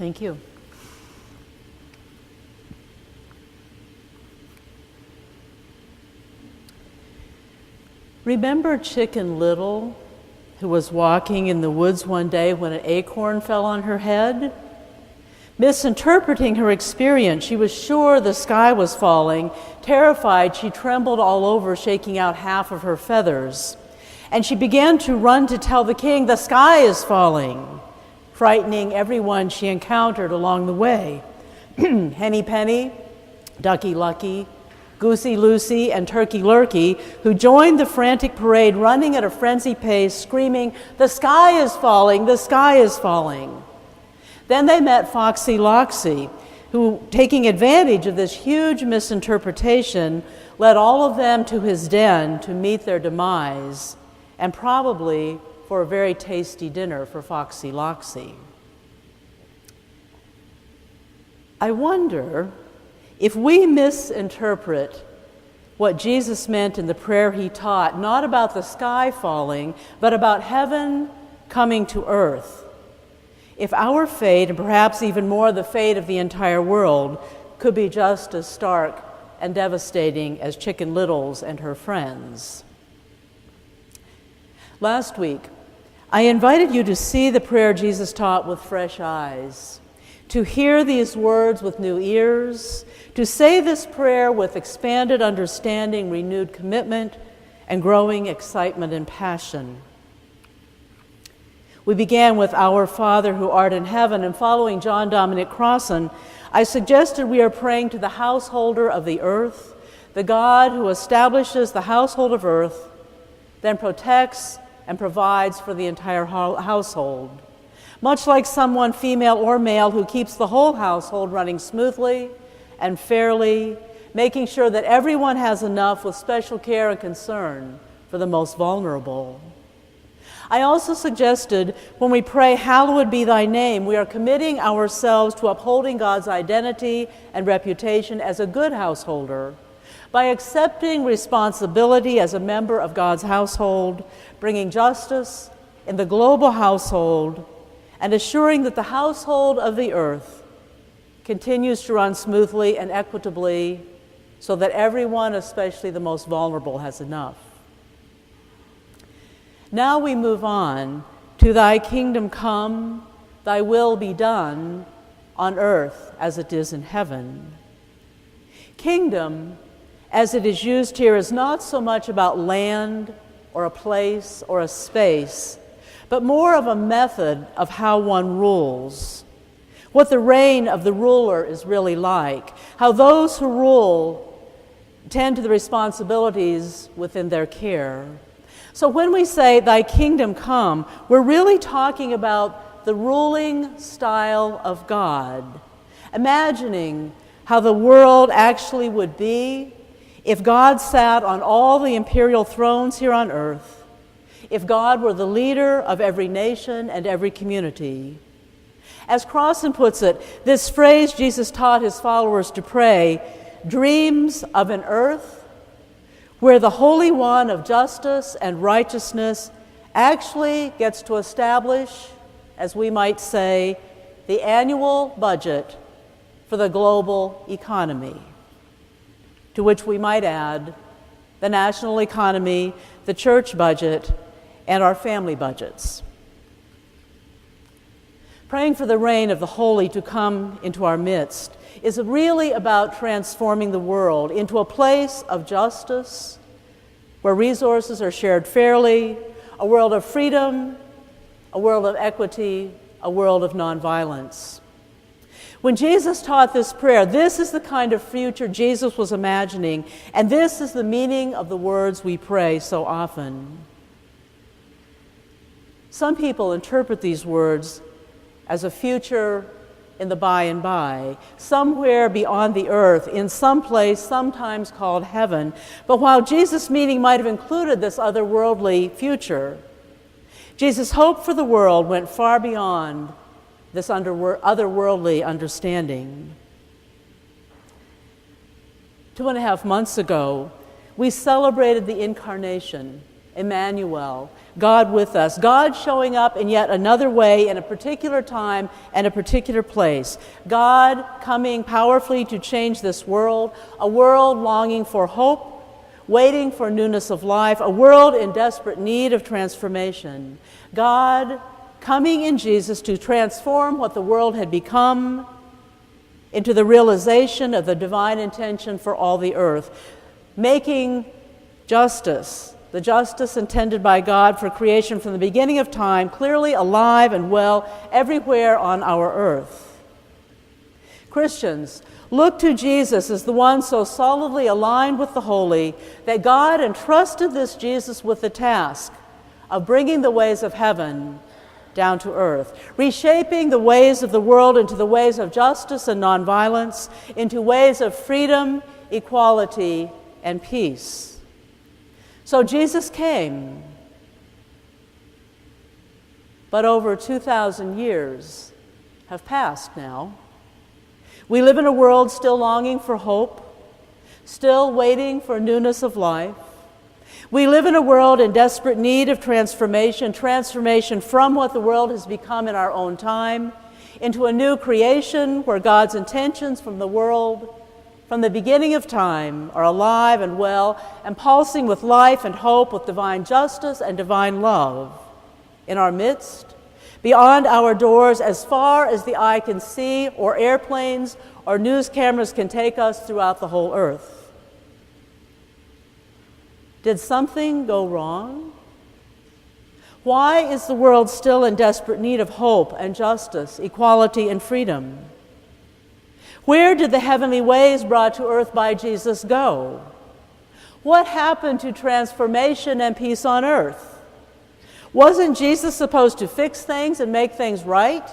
Thank you. Remember Chicken Little, who was walking in the woods one day when an acorn fell on her head? Misinterpreting her experience, she was sure the sky was falling. Terrified, she trembled all over, shaking out half of her feathers. And she began to run to tell the king, "The sky is falling," frightening everyone she encountered along the way. Henny Penny, Ducky Lucky, Goosey Lucy, and Turkey Lurkey, who joined the frantic parade, running at a frenzied pace, screaming, "The sky is falling, the sky is falling." Then they met Foxy Loxy, who, taking advantage of this huge misinterpretation, led all of them to his den to meet their demise, and probably for a very tasty dinner for Foxy Loxy. I wonder if we misinterpret what Jesus meant in the prayer he taught, not about the sky falling, but about heaven coming to earth, if our fate, and perhaps even more the fate of the entire world, could be just as stark and devastating as Chicken Little's and her friends. Last week, I invited you to see the prayer Jesus taught with fresh eyes, to hear these words with new ears, to say this prayer with expanded understanding, renewed commitment, and growing excitement and passion. We began with Our Father who art in heaven, and following John Dominic Crossan, I suggested we are praying to the householder of the earth, the God who establishes the household of earth, then protects and provides for the entire household. Much like someone, female or male, who keeps the whole household running smoothly and fairly, making sure that everyone has enough with special care and concern for the most vulnerable. I also suggested when we pray, "Hallowed be thy name," we are committing ourselves to upholding God's identity and reputation as a good householder by accepting responsibility as a member of God's household, bringing justice in the global household, and assuring that the household of the earth continues to run smoothly and equitably so that everyone, especially the most vulnerable, has enough. Now we move on to "Thy kingdom come, thy will be done on earth as it is in heaven." Kingdom, as it is used here, is not so much about land or a place or a space, but more of a method of how one rules, what the reign of the ruler is really like, how those who rule tend to the responsibilities within their care. So when we say, "Thy kingdom come," we're really talking about the ruling style of God, imagining how the world actually would be if God sat on all the imperial thrones here on earth, if God were the leader of every nation and every community. As Crossan puts it, this phrase Jesus taught his followers to pray dreams of an earth where the Holy One of justice and righteousness actually gets to establish, as we might say, the annual budget for the global economy, to which we might add the national economy, the church budget, and our family budgets. Praying for the reign of the holy to come into our midst is really about transforming the world into a place of justice, where resources are shared fairly, a world of freedom, a world of equity, a world of nonviolence. When Jesus taught this prayer, this is the kind of future Jesus was imagining, and this is the meaning of the words we pray so often. Some people interpret these words as a future in the by and by, somewhere beyond the earth, in some place sometimes called heaven. But while Jesus' meaning might have included this otherworldly future, Jesus' hope for the world went far beyond this otherworldly understanding. 2.5 months ago, we celebrated the Incarnation, Emmanuel, God with us, God showing up in yet another way in a particular time and a particular place, God coming powerfully to change this world, a world longing for hope, waiting for newness of life, a world in desperate need of transformation, God coming in Jesus to transform what the world had become into the realization of the divine intention for all the earth, making justice, the justice intended by God for creation from the beginning of time, clearly alive and well everywhere on our earth. Christians, look to Jesus as the one so solidly aligned with the holy that God entrusted this Jesus with the task of bringing the ways of heaven down to earth, reshaping the ways of the world into the ways of justice and nonviolence, into ways of freedom, equality, and peace. So Jesus came, but over 2,000 years have passed now. We live in a world still longing for hope, still waiting for newness of life. We live in a world in desperate need of transformation from what the world has become in our own time into a new creation where God's intentions from the world, from the beginning of time, are alive and well and pulsing with life and hope, with divine justice and divine love in our midst, beyond our doors, as far as the eye can see, or airplanes or news cameras can take us throughout the whole earth. Did something go wrong? Why is the world still in desperate need of hope and justice, equality and freedom? Where did the heavenly ways brought to earth by Jesus go? What happened to transformation and peace on earth? Wasn't Jesus supposed to fix things and make things right?